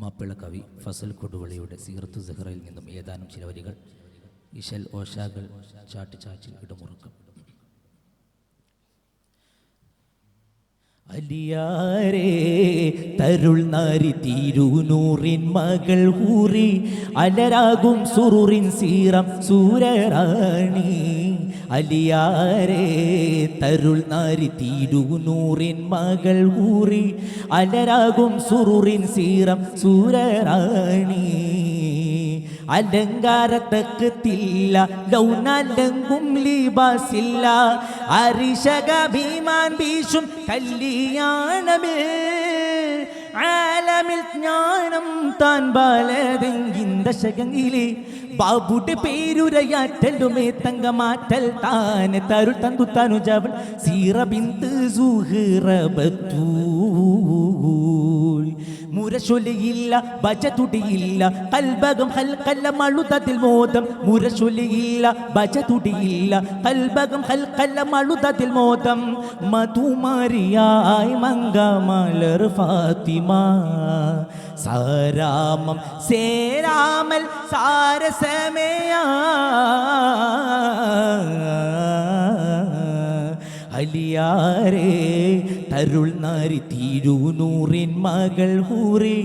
മാപ്പിള കവി ഫസൽ കൊടുവള്ളിയുടെ സീറത്തു സഹറയിൽ നിന്നും ഏതാനും ചില വരികൾ. ഇശൽ ഓഷാകൾ ചാട്ടിച്ചാച്ചിൽ ഇടമുറുക്കം. അലിയാരേ തരുൾ നാരി തിരുനൂറിൻ മകൾ ഹൂറി അലരാകും സുറുറിൻ സീറം സൂരറാണി. അലിയാരേ തരുൾ നാരി തിരുനൂറിൻ മകൾ ഹൂറി അലരാകും സുറുറിൻ സീറം സൂരറാണി. അലങ്കാരത്തക്കത്തില്ല ലൗനലങ്കും ലിബാസില്ല അരിശക ഭീമാൻ വീശും കല്യാണമേ. ആലമിൽ ജ്ഞാനം താൻ ബാലതെങ്കിൻ ദശകങ്ങിലെ ബാബുടെ പേരുരയാറ്റലുമേ തങ്കമാറ്റൽ താനെ തരുൾ തന്തു തനുജവൾ സീറ ബിന്ത് സുഹറബത്തൂൽ. മുരശൊലിയില്ല ബജതുടിയില്ല കൽബകം ഹൽക്കല്ല മളുതതിൽ മോദം. മുരശൊലിയില്ല ബജതുടിയില്ല കൽബകം ഹൽക്കല്ല മളുതതിൽ മോദം. മധുമാരിയായി മംഗമലർ ഫാത്തിമ സാരാമം സേരാമൽ സാരസമയാ. അലിയാരേ തരുൾ നാരി തിരുനൂറിൻ മകൾ ഹൂറി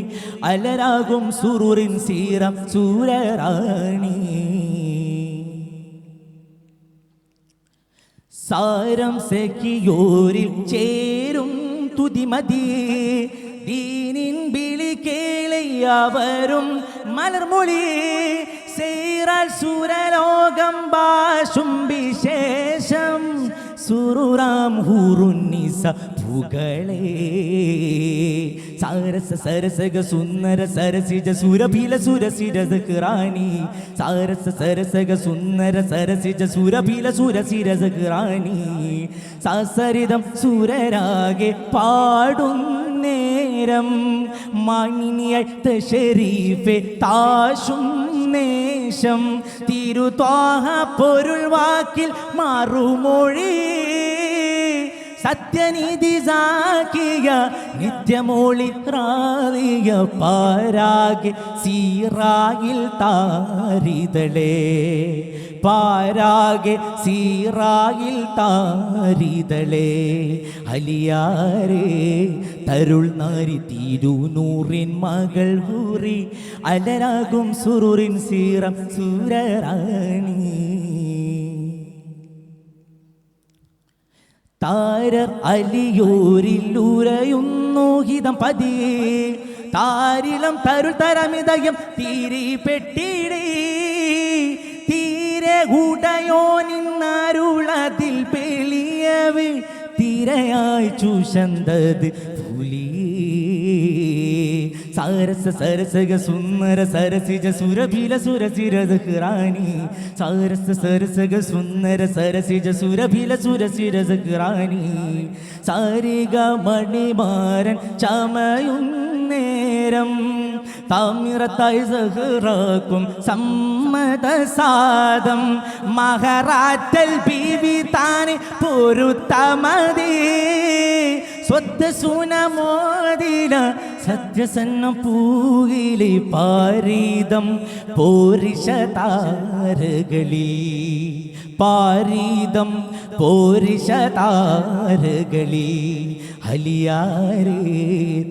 അലരാകും സുറുറിൻ സീറം സൂരറാണി. സാരം സഖിയോരിൽ ചേരും തുതിമതിയേ ദീനിൻ വിളി കേളയവരും മലർമൊഴി സീറാൽ സുരലോകം ഭാഷും വിശേഷം സുറുറാം ഹൂറുന്നിസ പുകളേ. സാരസ സരസക സുന്ദര സരസിജ സുരഭില സുരസിരസറാണി. സാരസ സരസക സുന്ദര സരസിജ സുരഭില സുരസിരസറാണി. സാസരിതം സുരരാകെ പാടും നേരം മാനിനിയായി തശരീഫെ താശും നേശം. തിരുത്വാഹ പൊരുൾ വാക്കിൽ മാറുമൊഴി സത്യനിധി സാക്കിയ നിത്യമോളി റാലിയ പാരാകെ സീറായിൽ താരിതളേ. പാരാകെ സീറായിൽ താരിതളേ. അലിയാരേ തരുൾ നാരി തിരുനൂറിൻ മകൾ ഹൂറി അലരാകും സുറുറിൻ സീറം സൂരറാണി. താരർ അലിയോരില്ലുരയുന്നു ഹിതം പതിയേ താരിളം തരുൾ തരമിതയം തീരി പെട്ടിടേ. തീരെ കൂടയോ നിന്നരുളതിൽ പെളിയവേ തിരയായി ചൂഷന്തത് പുലിയേ. സാരസ സരസക സുന്ദര സരസിജ സുരഭില സുരസിരസറാണി. സാരസ സരസക സുന്ദര സരസിജ സുരഭില സുരസിരസറാണി. സാരിക മണിമാരൻ ചമയും നേരം താമിറത്തായി സഹറാക്കും സമ്മതസാദം. മഹറാറ്റൽ ബീവി താനെ പൊരുത്തമതി സ്വത്ത് സുനമോദില സത്യസന്ന പൂകിലെ പാരീതം പോരിഷ താരകളിൽ. പാരീതം പോരിഷ താരകളിൽ. അലിയാരേ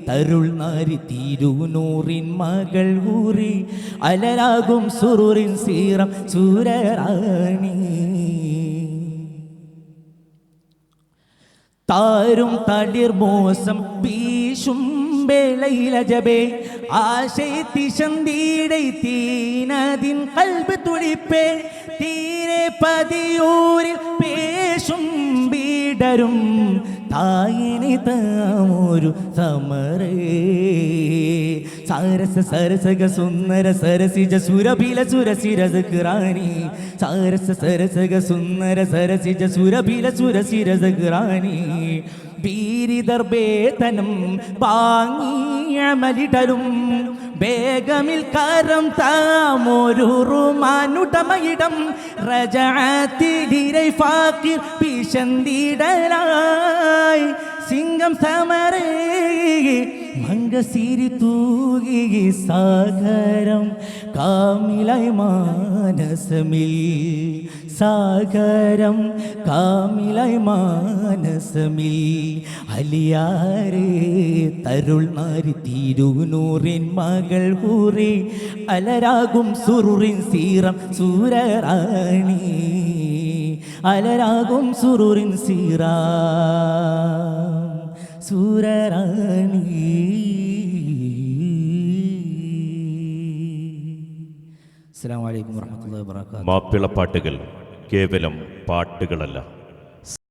തരുൾ നാരി തിരുനൂറിൻ മകൾ ഹൂറി അലരാകും സുറുറിൻ സീറം സൂരറാണി. താരും തളിർ മോസം വീശും വേളയിലജബേ ആശയത്തിശന്തീടை തീനതിൻ കൽബ് തുടിപ്പേ. തീരെ പതിയൂരിൽ പേശും വീടരും തായിനി താമൊരു സമരേ. സാരസ സരസക സുന്ദര സരസിജ സുരഭില സുരസിരസറാണി. സാരസ സരസക സുന്ദര സരസിജ സുരഭില സുരസിരസറാണി. വീരിതർബേതനം പാങ്ങിയമലിടലും വേഗമിൽ കരം താമൊരു റുമാനുടമയിടം. റജഅത്തിലിരൈ ഫാക്കിർ പിശന്തിടലായി സിംഗം സമരേ മംഗസിരി തൂകി സാഗരം കാമിലായി മാനസമിൽ സാഗരം കാമിലായി മാനസമിൽ അലിയാരേ തരുൾ നാരി തിരുനൂറിൻ മകൾ ഹൂറി അലരാകും സുറുറിൻ സീറം സൂരറാണി അലരാകും സുറുറിൻ സീറാ സൂരറാണി. അസ്സലാമു അലൈക്കും വറഹ്മത്തുള്ളാഹി വബറകാതുഹു. മാപ്പിളപ്പാട്ടുകൾ കേവലം പാട്ടുകളല്ല,